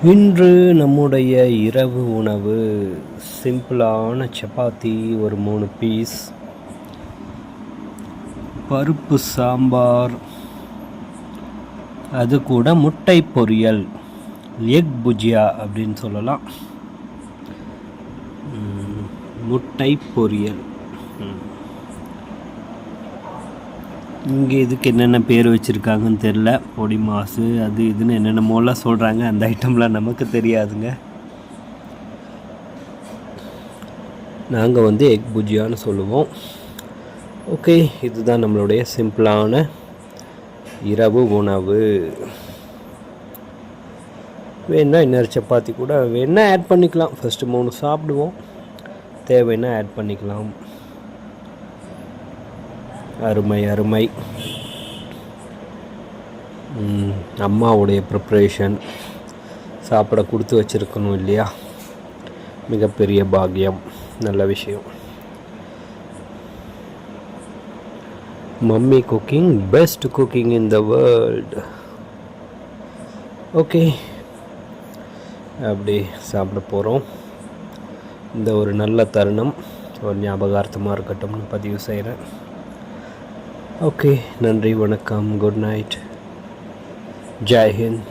இன்று நம்முடைய இரவு உணவு சிம்பிளான சப்பாத்தி ஒரு 3 பீஸ், பருப்பு சாம்பார், அது கூட முட்டை பொரியல், எக் புஜியா அப்படின்னு சொல்லலாம். முட்டை பொரியல். இங்கே இதுக்கு என்னென்ன பேர் வச்சுருக்காங்கன்னு தெரில. பொடி மாசு அது இதுன்னு என்னென்னமோலாம் சொல்கிறாங்க. அந்த ஐட்டம்லாம் நமக்கு தெரியாதுங்க. நாங்கள் எக் புஜியான்னு சொல்லுவோம். ஓகே, இதுதான் நம்மளுடைய சிம்பிளான இரவு உணவு. வேணா இன்னொரு சப்பாத்தி கூட வேணா ஆட் பண்ணிக்கலாம். ஃபஸ்ட்டு 3 சாப்பிடுவோம், தேவைன்னா ஆட் பண்ணிக்கலாம். அருமை அருமை. அம்மாவுடைய ப்ரிப்ரேஷன் சாப்பிட கொடுத்து வச்சுருக்கணும் இல்லையா? மிகப்பெரிய பாக்கியம், நல்ல விஷயம். Mummy cooking, best cooking in the world. Okay, அப்படி சாப்பிட போகிறோம். இந்த ஒரு நல்ல தருணம் ஒரு ஞாபகார்த்தமாக இருக்கட்டும்னு பதிவு செய்கிறேன். ஓகே, நன்றி, வணக்கம், குட் நைட், ஜெய் ஹிந்த்.